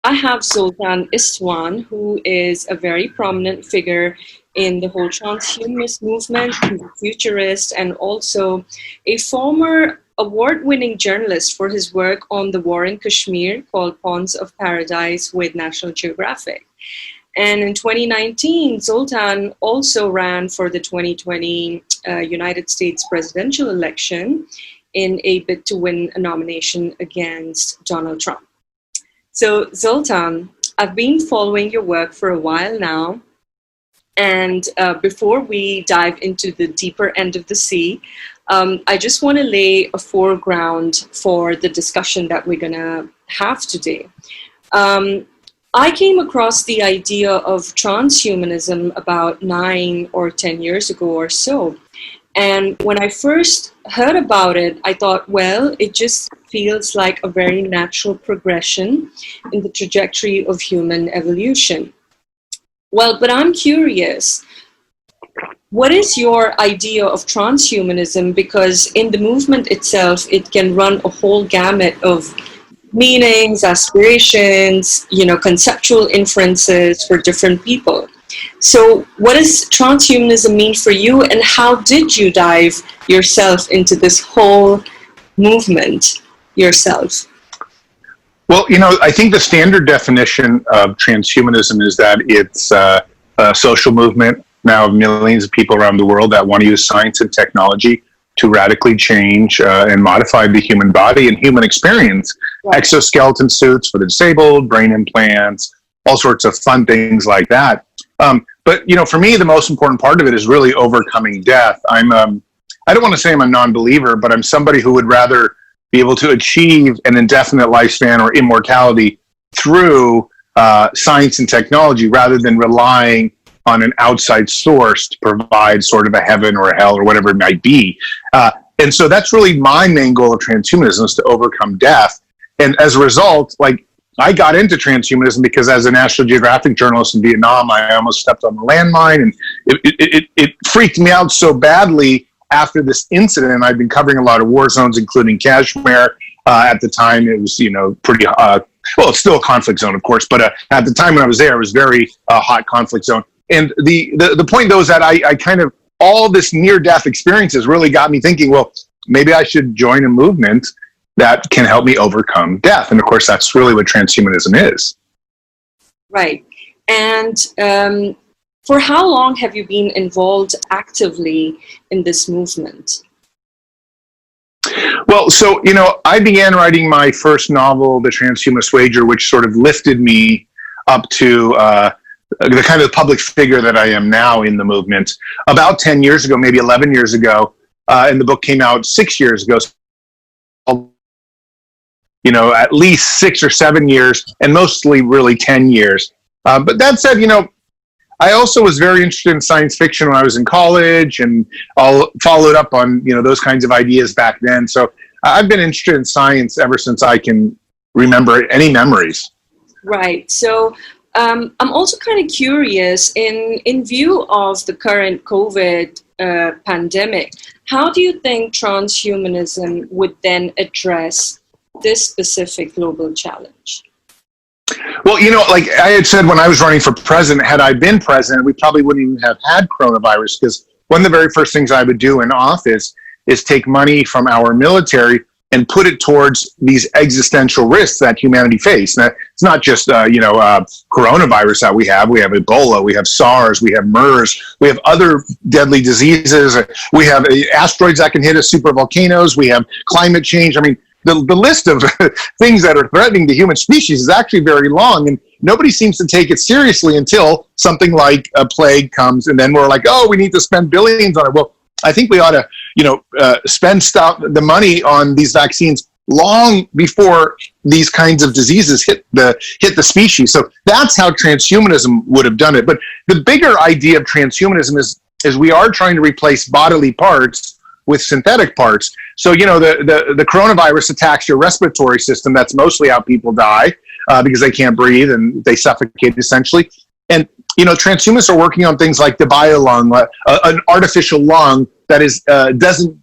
I have Zoltan Istvan, who is a very prominent figure in the whole transhumanist movement. He's a futurist and also a former award-winning journalist for his work on the war in Kashmir called Pawns of Paradise with National Geographic. And in 2019, Zoltan also ran for the 2020 United States presidential election in a bid to win a nomination against Donald Trump. So Zoltan, I've been following your work for a while now. And before we dive into the deeper end of the sea, I just want to lay a foreground for the discussion that we're going to have today. I came across the idea of transhumanism about 9 or 10 years ago or so. And when I first heard about it, I thought, well, it just feels like a very natural progression in the trajectory of human evolution. Well, but I'm curious, what is your idea of transhumanism? Because in the movement itself, it can run a whole gamut of meanings, aspirations, conceptual inferences for different people. So what does transhumanism mean for you, and how did you dive yourself into this whole movement yourself? Well, I think the standard definition of transhumanism is that it's a social movement now of millions of people around the world that want to use science and technology to radically change and modify the human body and human experience. Right. Exoskeleton suits for the disabled, brain implants, all sorts of fun things like that. But for me, the most important part of it is really overcoming death. I don't want to say I'm a non-believer, but I'm somebody who would rather be able to achieve an indefinite lifespan or immortality through science and technology rather than relying on an outside source to provide sort of a heaven or a hell or whatever it might be. And so that's really my main goal of transhumanism, is to overcome death. And as a result, I got into transhumanism because as a National Geographic journalist in Vietnam, I almost stepped on the landmine, and it freaked me out so badly after this incident. I'd been covering a lot of war zones, including Kashmir. At the time, it was, pretty, well, it's still a conflict zone, of course, but at the time when I was there, it was very hot conflict zone. And the point, though, is that I kind of, all this near-death experiences really got me thinking, well, maybe I should join a movement that can help me overcome death. And of course, that's really what transhumanism is. Right. And for how long have you been involved actively in this movement? Well, so, I began writing my first novel, The Transhumanist Wager, which sort of lifted me up to the kind of public figure that I am now in the movement about 10 years ago, maybe 11 years ago. And the book came out 6 years ago. At least 6 or 7 years, and mostly really 10 years. But that said, I also was very interested in science fiction when I was in college, and all followed up on, those kinds of ideas back then. So I've been interested in science ever since I can remember any memories. Right. So I'm also kind of curious, in view of the current COVID pandemic, how do you think transhumanism would then address this specific global challenge? Well, like I had said when I was running for president, had I been president, we probably wouldn't even have had coronavirus, because one of the very first things I would do in office is take money from our military and put it towards these existential risks that humanity face. Now, it's not just, coronavirus that we have. We have Ebola, we have SARS, we have MERS, we have other deadly diseases. We have asteroids that can hit us, super volcanoes. We have climate change. I mean, the list of things that are threatening the human species is actually very long, and nobody seems to take it seriously until something like a plague comes, and then we're like, oh, we need to spend billions on it. Well, I think we ought to, spend the money on these vaccines long before these kinds of diseases hit the species. So that's how transhumanism would have done it. But the bigger idea of transhumanism is we are trying to replace bodily parts with synthetic parts. So, the coronavirus attacks your respiratory system. That's mostly how people die, because they can't breathe and they suffocate essentially. And, transhumanists are working on things like the bio-lung, an artificial lung that is, doesn't,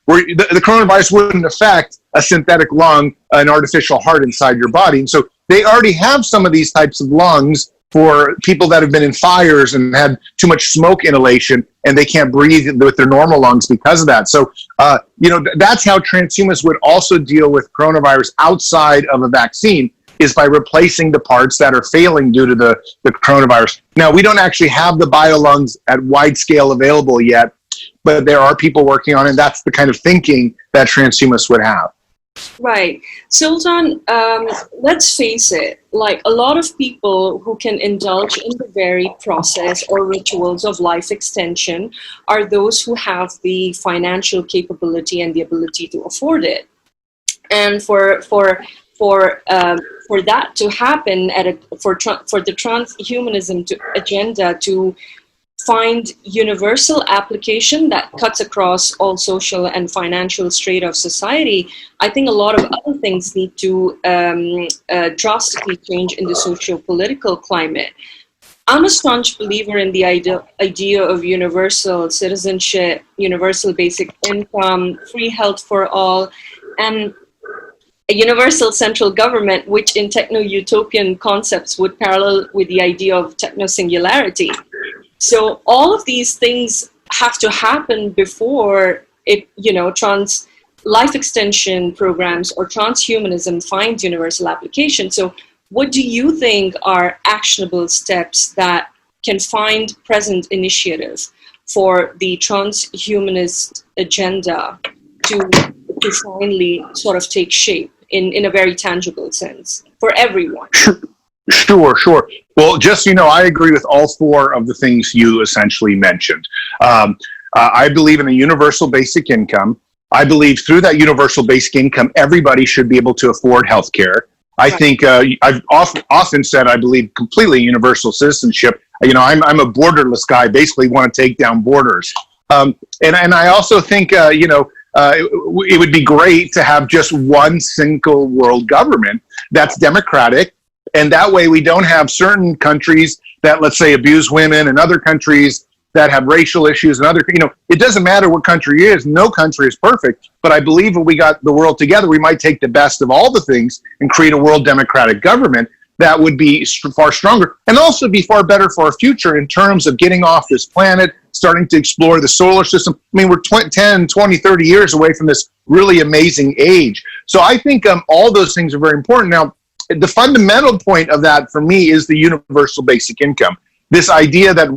where the coronavirus wouldn't affect a synthetic lung, an artificial heart inside your body. And so they already have some of these types of lungs for people that have been in fires and had too much smoke inhalation, and they can't breathe with their normal lungs because of that. So, that's how transhumanists would also deal with coronavirus outside of a vaccine, is by replacing the parts that are failing due to the coronavirus. Now, we don't actually have the biolungs at wide scale available yet, but there are people working on it, and that's the kind of thinking that transhumanists would have. Right. Sultan, let's face it, like a lot of people who can indulge in the very process or rituals of life extension are those who have the financial capability and the ability to afford it. And for that to happen, for the transhumanism agenda to find universal application that cuts across all social and financial strata of society, I think a lot of other things need to drastically change in the socio-political climate. I'm a staunch believer in the idea of universal citizenship, universal basic income, free health for all, and a universal central government, which in techno-utopian concepts would parallel with the idea of techno-singularity. So all of these things have to happen before life extension programs or transhumanism finds universal application. So what do you think are actionable steps that can find present initiative for the transhumanist agenda to finally sort of take shape in a very tangible sense for everyone? Sure. Well, just, I agree with all four of the things you essentially mentioned. I believe in a universal basic income. I believe through that universal basic income, everybody should be able to afford healthcare. I think I've often said I believe completely in universal citizenship. I'm a borderless guy, basically want to take down borders. And I also think, it would be great to have just one single world government that's democratic. And that way we don't have certain countries that, let's say, abuse women, and other countries that have racial issues, and it doesn't matter what country it is. No country is perfect. But I believe if we got the world together, we might take the best of all the things and create a world democratic government that would be far stronger and also be far better for our future in terms of getting off this planet, starting to explore the solar system. I mean, we're 10, 20, 30 years away from this really amazing age. So I think all those things are very important. Now, the fundamental point of that for me is the universal basic income. This idea that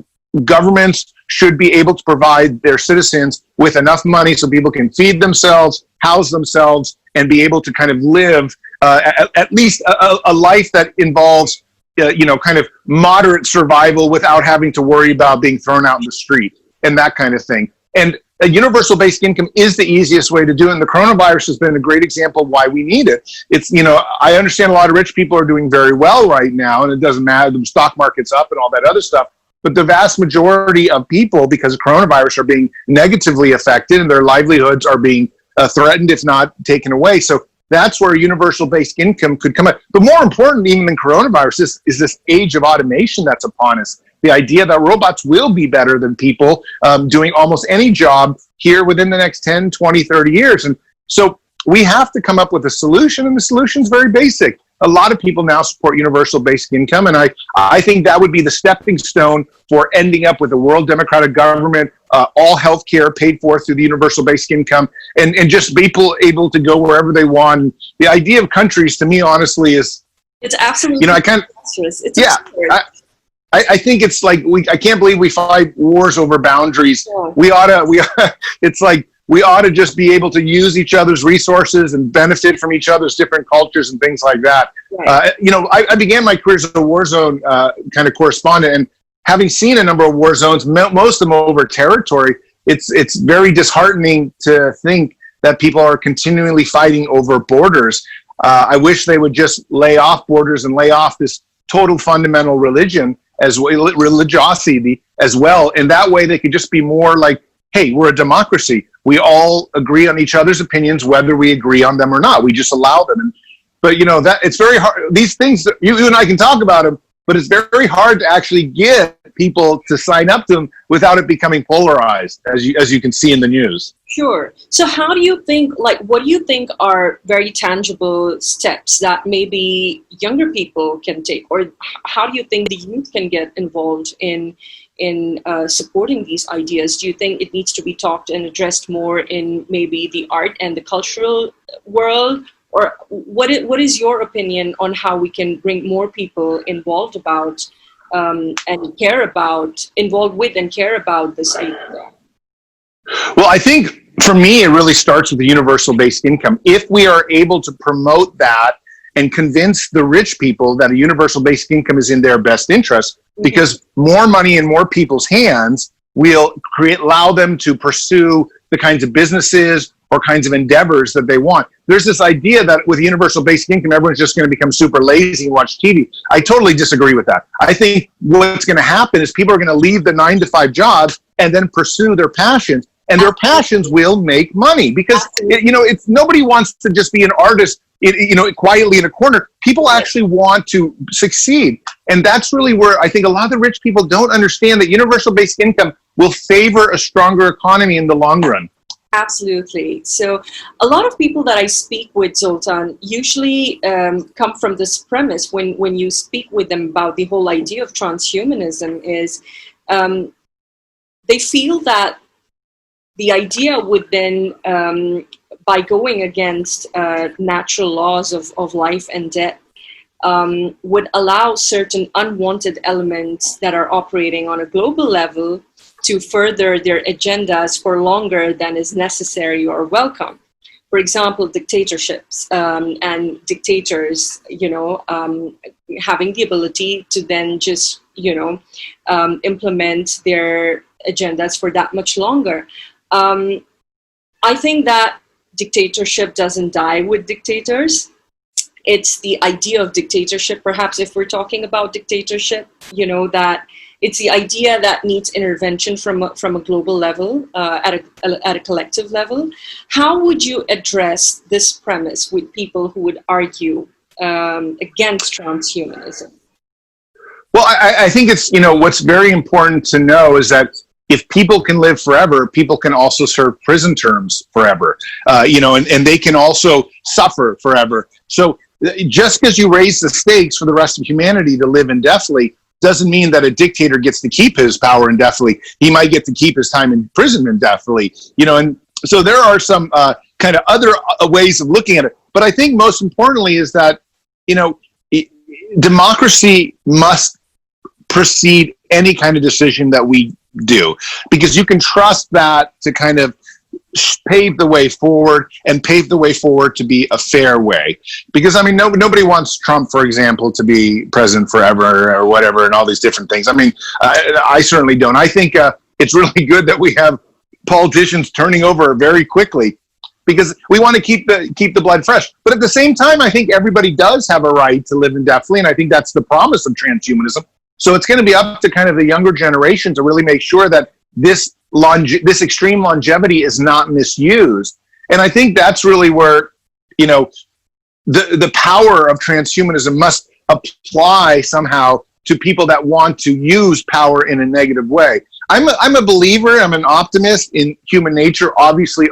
governments should be able to provide their citizens with enough money so people can feed themselves, house themselves, and be able to kind of live at least a life that involves, kind of moderate survival without having to worry about being thrown out in the street and that kind of thing. And a universal basic income is the easiest way to do it. And the coronavirus has been a great example of why we need it. It's, I understand a lot of rich people are doing very well right now, and it doesn't matter, the stock market's up and all that other stuff. But the vast majority of people, because of coronavirus, are being negatively affected, and their livelihoods are being threatened, if not taken away. So that's where universal basic income could come up. But more important even than coronavirus is this age of automation that's upon us. The idea that robots will be better than people doing almost any job here within the next 10, 20, 30 years. And so we have to come up with a solution, and the solution is very basic. A lot of people now support universal basic income, and I think that would be the stepping stone for ending up with a world democratic government, all healthcare paid for through the universal basic income, and just people able to go wherever they want. And the idea of countries, to me, honestly, is it's absolutely I think it's like I can't believe we fight wars over boundaries. Yeah. We ought to just be able to use each other's resources and benefit from each other's different cultures and things like that. Right. I began my career as a war zone kind of correspondent, and having seen a number of war zones, most of them over territory, it's very disheartening to think that people are continually fighting over borders. I wish they would just lay off borders and lay off this total fundamental religion as well, religiosity as well. And that way they could just be more like, hey, we're a democracy. We all agree on each other's opinions, whether we agree on them or not. We just allow them. But that it's very hard. These things, you and I can talk about them, but it's very hard to actually get people to sign up to them without it becoming polarized, as you can see in the news. Sure. So how do you think, like, what do you think are very tangible steps that maybe younger people can take, or how do you think the youth can get involved in supporting these ideas? Do you think it needs to be talked and addressed more in maybe the art and the cultural world? Or what is your opinion on how we can bring more people involved about involved with and care about this idea? Well, I think for me, it really starts with the universal basic income. If we are able to promote that and convince the rich people that a universal basic income is in their best interest, because more money in more people's hands will allow them to pursue the kinds of businesses or kinds of endeavors that they want. There's this idea that with universal basic income, everyone's just going to become super lazy and watch TV. I totally disagree with that. I think what's going to happen is people are going to leave the 9-to-5 jobs and then pursue their passions. And their passions will make money, because it's nobody wants to just be an artist, quietly in a corner. People actually want to succeed, and that's really where I think a lot of the rich people don't understand that universal basic income will favor a stronger economy in the long run. Absolutely. So a lot of people that I speak with, Zoltan, usually come from this premise when you speak with them about the whole idea of transhumanism is they feel that the idea would then, by going against natural laws of life and death, would allow certain unwanted elements that are operating on a global level to further their agendas for longer than is necessary or welcome. For example, dictatorships and dictators, having the ability to then just, implement their agendas for that much longer. I think that dictatorship doesn't die with dictators. It's the idea of dictatorship, perhaps, if we're talking about dictatorship, that it's the idea that needs intervention from a global level, at a collective level. How would you address this premise with people who would argue against transhumanism? Well, I think it's, what's very important to know is that if people can live forever, people can also serve prison terms forever, and they can also suffer forever. So just because you raise the stakes for the rest of humanity to live indefinitely doesn't mean that a dictator gets to keep his power indefinitely. He might get to keep his time in prison indefinitely, and so there are some kind of other ways of looking at it. But I think most importantly is that, democracy must precede any kind of decision that we do, because you can trust that to kind of pave the way forward and pave the way forward to be a fair way. Because nobody wants Trump, for example, to be president forever or whatever, and all these different things. I certainly don't. I think it's really good that we have politicians turning over very quickly, because we want to keep the blood fresh. But at the same time, I think everybody does have a right to live indefinitely, and I think that's the promise of transhumanism. So it's going to be up to kind of the younger generation to really make sure that this extreme longevity is not misused. And I think that's really where, the power of transhumanism must apply somehow to people that want to use power in a negative way. I'm a believer. I'm an optimist in human nature. Obviously,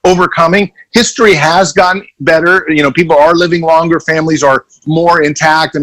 overcoming. History has gotten better. People are living longer. Families are more intact.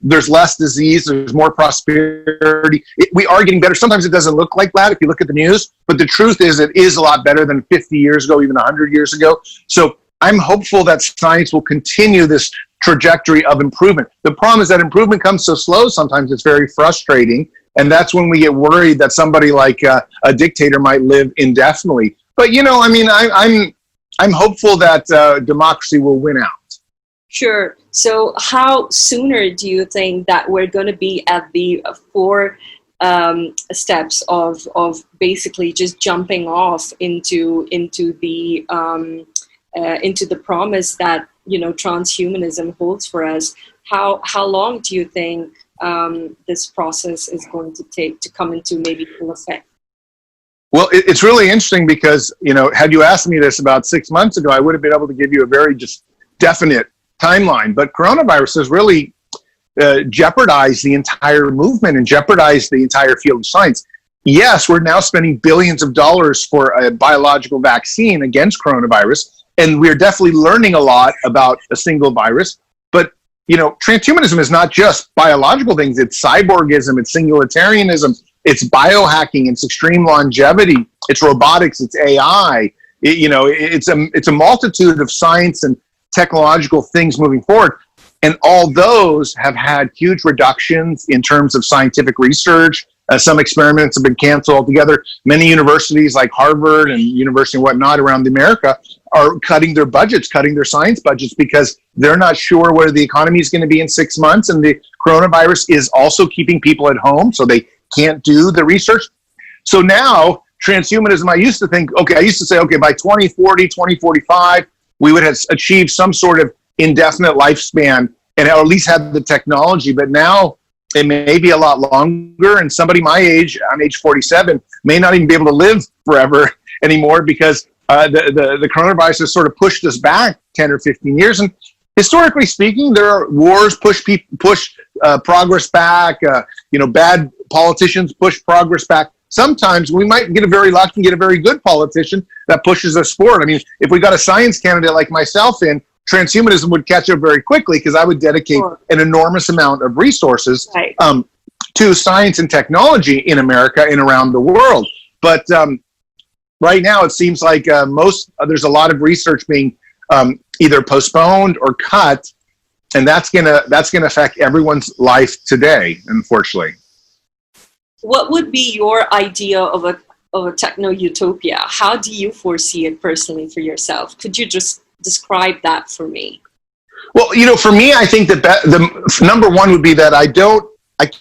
There's less disease. There's more prosperity. We are getting better. Sometimes it doesn't look like that if you look at the news. But the truth is, it is a lot better than 50 years ago, even 100 years ago. So I'm hopeful that science will continue this trajectory of improvement. The problem is that improvement comes so slow. Sometimes it's very frustrating. And that's when we get worried that somebody like a dictator might live indefinitely. But, I'm hopeful that democracy will win out. Sure. So how sooner do you think that we're going to be at the 4 steps of basically just jumping off into the promise that, transhumanism holds for us? How long do you think this process is going to take to come into maybe full effect? Well, it's really interesting because, had you asked me this about 6 months ago, I would have been able to give you a very just definite timeline. But coronavirus has really jeopardize the entire movement and jeopardize the entire field of science. Yes, we're now spending billions of dollars for a biological vaccine against coronavirus, and we're definitely learning a lot about a single virus. But, you know, transhumanism is not just biological things. It's cyborgism, it's singularitarianism, it's biohacking, it's extreme longevity, it's robotics, it's AI. It's a multitude of science and technological things moving forward. And all those have had huge reductions in terms of scientific research. Some experiments have been canceled altogether. Many universities like Harvard and University and whatnot around America are cutting their budgets, cutting their science budgets, because they're not sure where the economy is going to be in 6 months. And the coronavirus is also keeping people at home, so they can't do the research. So now transhumanism, I used to say, okay, by 2040, 2045, we would have achieved some sort of indefinite lifespan and at least have the technology. But now it may be a lot longer, and somebody my age, I'm age 47, may not even be able to live forever anymore, because the coronavirus has sort of pushed us back 10 or 15 years. And historically speaking, there are wars push progress back. Bad politicians push progress back. Sometimes we might get very lucky and get a very good politician that pushes us forward. I mean, if we got a science candidate like myself in, transhumanism would catch up very quickly, because I would dedicate an enormous amount of resources to science and technology in America and around the world. But right now, it seems like there's a lot of research being either postponed or cut, and that's gonna affect everyone's life today, unfortunately. What would be your idea of a techno utopia? How do you foresee it personally for yourself? Could you just describe that for me? Well, for me, I think that the number one would be that I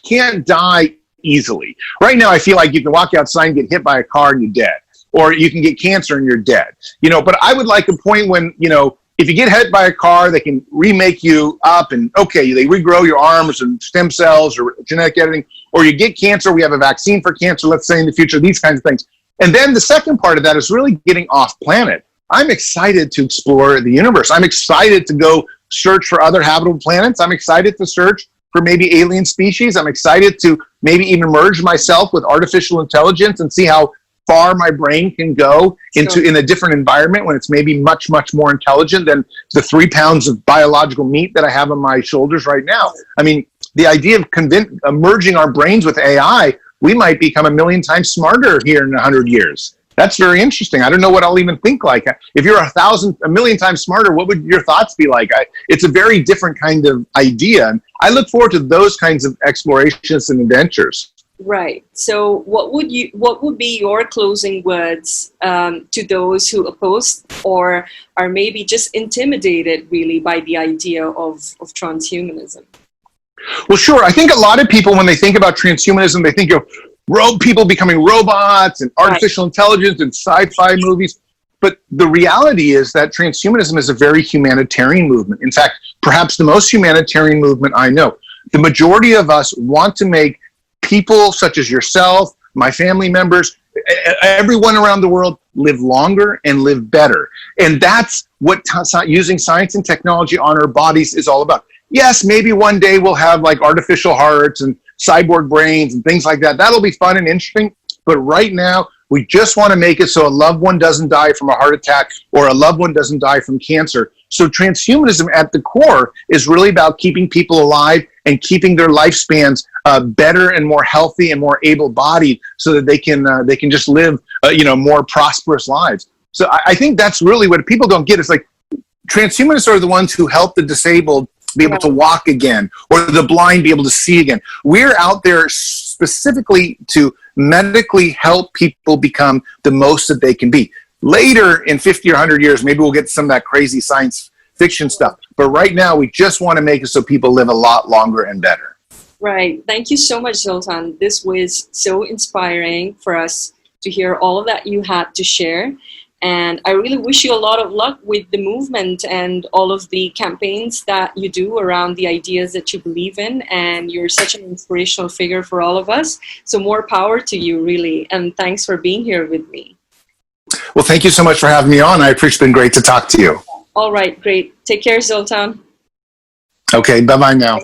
can't die easily. Right now, I feel like you can walk outside and get hit by a car and you're dead, or you can get cancer and you're dead. But I would like a point when, if you get hit by a car, they can remake you up, and they regrow your arms and stem cells or genetic editing, or you get cancer, we have a vaccine for cancer, let's say in the future, these kinds of things. And then the second part of that is really getting off planet. I'm excited to explore the universe. I'm excited to go search for other habitable planets. I'm excited to search for maybe alien species. I'm excited to maybe even merge myself with artificial intelligence and see how far my brain can go in a different environment when it's maybe much, much more intelligent than the 3 pounds of biological meat that I have on my shoulders right now. I mean, the idea of merging our brains with AI, we might become 1,000,000 times smarter here in 100 years. That's very interesting. I don't know what I'll even think like. If you're 1,000,000 times smarter, what would your thoughts be like? It's a very different kind of idea. And I look forward to those kinds of explorations and adventures. Right. So what would be your closing words to those who oppose or are maybe just intimidated really by the idea of transhumanism? Well, sure. I think a lot of people, when they think about transhumanism, they think of people becoming robots and artificial intelligence and sci-fi movies. But the reality is that transhumanism is a very humanitarian movement. In fact, perhaps the most humanitarian movement I know. The majority of us want to make people such as yourself, my family members, everyone around the world live longer and live better. And that's what using science and technology on our bodies is all about. Yes, maybe one day we'll have like artificial hearts and cyborg brains and things like that. That'll be fun and interesting. But right now, we just want to make it so a loved one doesn't die from a heart attack or a loved one doesn't die from cancer. So transhumanism at the core is really about keeping people alive and keeping their lifespans better and more healthy and more able-bodied, so that they can just live more prosperous lives. So I think that's really what people don't get. It's like transhumanists are the ones who help the disabled be able to walk again, or the blind be able to see again. We're out there specifically to medically help people become the most that they can be. Later in 50 or 100 years, maybe we'll get to some of that crazy science fiction stuff. But right now, we just want to make it so people live a lot longer and better. Right. Thank you so much, Zoltan. This was so inspiring for us to hear all of that you had to share. And I really wish you a lot of luck with the movement and all of the campaigns that you do around the ideas that you believe in. And you're such an inspirational figure for all of us. So more power to you, really. And thanks for being here with me. Well, thank you so much for having me on. It's been great to talk to you. All right, great. Take care, Zoltan. Okay, bye-bye now.